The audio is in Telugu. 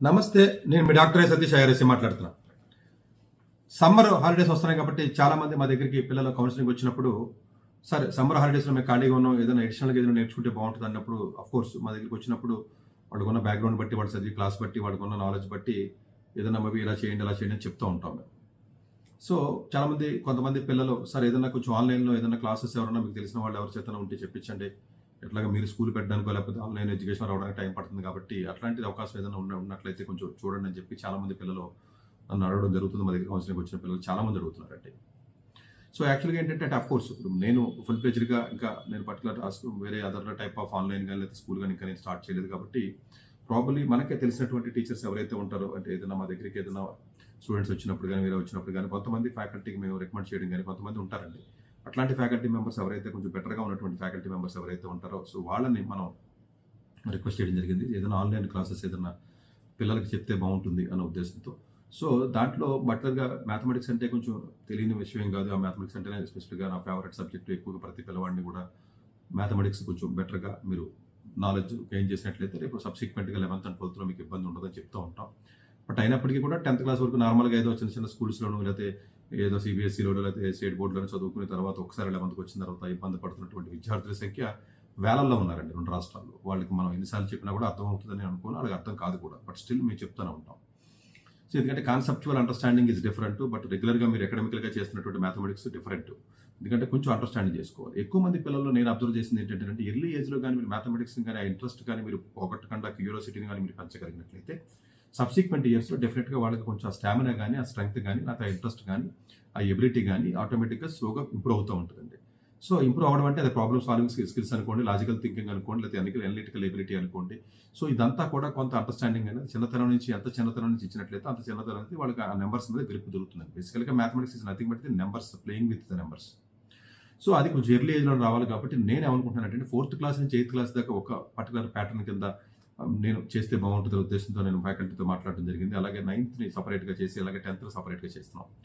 నమస్తే. నేను మీ డాక్టర్ సతీష్ ఐఆర్ఎస్సీ మాట్లాడుతున్నా. సమ్మర్ హాలిడేస్ వస్తున్నాయి కాబట్టి చాలా మంది మా దగ్గరికి పిల్లలు కౌన్సిలింగ్ వచ్చినప్పుడు, సరే సమ్మర్ హాలిడేస్లో మేము ఖాళీగా ఉన్నాం, ఏదైనా అడిషనల్గా ఏదైనా నేర్చుకుంటే బాగుంటుంది అన్నప్పుడు కోర్స్ మా దగ్గరికి వచ్చినప్పుడు వాడుకున్న బ్యాక్గ్రౌండ్ బట్టి, వాడు చదివి క్లాస్ బట్టి, వాడుకున్న నాలెడ్జ్ బట్టి ఏదైనా మూవీ ఇలా చేయండి అలా చేయండి అని చెప్తూ ఉంటాం మేము. సో చాలామంది కొంతమంది పిల్లలు సార్ ఏదైనా కొంచెం ఆన్లైన్లో ఏదైనా క్లాసెస్ ఎవరైనా మీకు తెలిసిన వాళ్ళు ఎవరి చేతన ఉంటే చెప్పించండి, ఎట్లాగా మీరు స్కూల్ పెట్టడానికో లేకపోతే ఆన్లైన్ ఎడ్యుకేషన్ రావడానికి టైం పడుతుంది కాబట్టి అట్లాంటిది అవకాశం ఏదైనా ఉన్నట్లయితే కొంచెం చూడండి అని చెప్పి చాలామంది పిల్లలు నన్ను అడగడం జరుగుతుంది. మా దగ్గర కౌన్సిలింగ్ వచ్చిన పిల్లలు చాలామంది అడుగుతున్నారంటే. సో యాక్చువల్గా ఏంటంటే అఫ్ కోర్స్ నేను ఫుల్ ప్లేజ్డ్గా ఇంకా నేను పర్టికులర్ వేరే అదర్ టైప్ ఆఫ్ ఆన్లైన్ కానీ లేదా స్కూల్ కానీ ఇంకా నేను స్టార్ట్ చేయలేదు కాబట్టి ప్రాబ్లీ మనకే తెలిసినటువంటి టీచర్స్ ఎవరైతే ఉంటారో, అంటే ఏదైనా మా దగ్గరికి ఏదైనా స్టూడెంట్స్ వచ్చినప్పుడు కానీ వేరే వచ్చినప్పుడు కానీ కొంతమంది ఫ్యాకల్టీకి మేము రికమెండ్ చేయడం కానీ కొంతమంది ఉంటారండి. అట్లాంటి ఫ్యాకల్టీ మెంబర్స్ ఎవరైతే కొంచెం బెటర్గా ఉన్నటువంటి ఫ్యాకల్టీ మెంబర్స్ ఎవరైతే ఉంటారో సో వాళ్ళని మనం రిక్వెస్ట్ చేయడం జరిగింది. ఏదైనా ఆన్లైన్ క్లాసెస్ ఏదైనా పిల్లలకి చెప్తే బాగుంటుంది అన్న ఉద్దేశంతో. సో దాంట్లో బట్టర్గా మ్యాథమెటిక్స్ అంటే కొంచెం తెలియని విషయం కాదు. ఆ మ్యాథమెటిక్స్ అంటేనే స్పెసిఫిక్గా నా ఫేవరెట్ సబ్జెక్టు. ఎక్కువగా ప్రతి పిల్లవాడిని కూడా మ్యాథమెటిక్స్ కొంచెం బెటర్గా మీరు నాలెడ్జ్ గెయిన్ చేసినట్లయితే రేపు సబ్సిక్వెంట్గా 11th and 12th మీకు ఇబ్బంది ఉండదని చెప్తూ ఉంటాం. బట్ అయినప్పటికీ కూడా 10th క్లాస్ వరకు నార్మల్గా ఏదో చిన్న చిన్న స్కూల్స్లోనూ లేకపోతే ఏదో సిబిఎస్ఈలోనో లేకపోతే స్టేట్ బోర్డులోనో చదువుకున్న తర్వాత ఒకసారి 11th వచ్చిన తర్వాత ఇబ్బంది పడుతున్నటువంటి విద్యార్థుల సంఖ్య వేలల్లో ఉన్నారండి 2 రాష్ట్రాల్లో. వాళ్ళకి మనం ఎన్నిసార్లు చెప్పినా కూడా అర్థం అవుతుందని అనుకోని వాళ్ళకి అర్థం కాదు కూడా. బట్ స్టిల్ మేము చెప్తూనే ఉంటాం. సో ఎందుకంటే conceptual understanding is different, but రెగ్యులర్గా మీరు అకాడమికల్గా చేస్తున్నటువంటి మ్యాథమెటిక్స్ డిఫరెంట్. ఎందుకంటే కొంచెం అండర్స్టాండింగ్ చేసుకోవాలి. ఎక్కువ మంది పిల్లల్లో నేను అబ్జర్వ్ చేసింది ఏంటంటే ఎర్లీ ఏజ్లో కానీ మీరు మ్యాథమెటిక్స్ని కానీ ఆ ఇంట్రెస్ట్ కానీ మీరు పోగొట్టకుండా క్యూరియాసిటీని కానీ మీరు పెంచగలిగినట్లయితే సబ్సిక్వెంట్ ఇయర్స్లో డెఫినెట్గా వాళ్ళకి కొంచెం ఆ స్టామినా కానీ, ఆ స్ట్రెంగ్త్ కానీ, లేకపోతే ఆ ఇంట్రెస్ట్ కానీ, ఆ ఎబిలిటీ కానీ ఆటోమేటిక్గా స్లోగా ఇంప్రూవ్ అవుతూ ఉంటుందండి. సో ఇంప్రూవ్ అవ్వడం అంటే అది ప్రాబ్లమ్ సాల్వింగ్ స్కిల్స్ అనుకోండి, లాజికల్ థింకింగ్ అనుకోండి, లేకపోతే అనలిటికల్ ఎబిలిటీ అనుకోండి. సో ఇదంతా కూడా కొంత అండర్స్టాండింగ్ అనేది చిన్నతనం నుంచి ఇచ్చినట్లయితే అంత చిన్నతనం నుంచి వాళ్ళకి ఆ నెంబర్స్ మీద గ్రిప్ దొరుకుతుంది. బేసికల్గా mathematics is nothing but the numbers, playing with the numbers. So అది కొంచెం ఎర్లీ ఏజ్లో రావాలి కాబట్టి నేను ఏమనుకుంటున్నానంటే 4th క్లాస్ నుంచి 8th క్లాస్ దాకా ఒక పర్టికులర్ ప్యాటర్న్ కింద నేను చేస్తే బాగుంటుంది ఉద్దేశంతో నేను ఫ్యాకల్టీతో మాట్లాడడం జరిగింది. అలాగే 9th సపరేట్గా చేసి అలాగే 10th సపరేట్గా చేస్తున్నాం.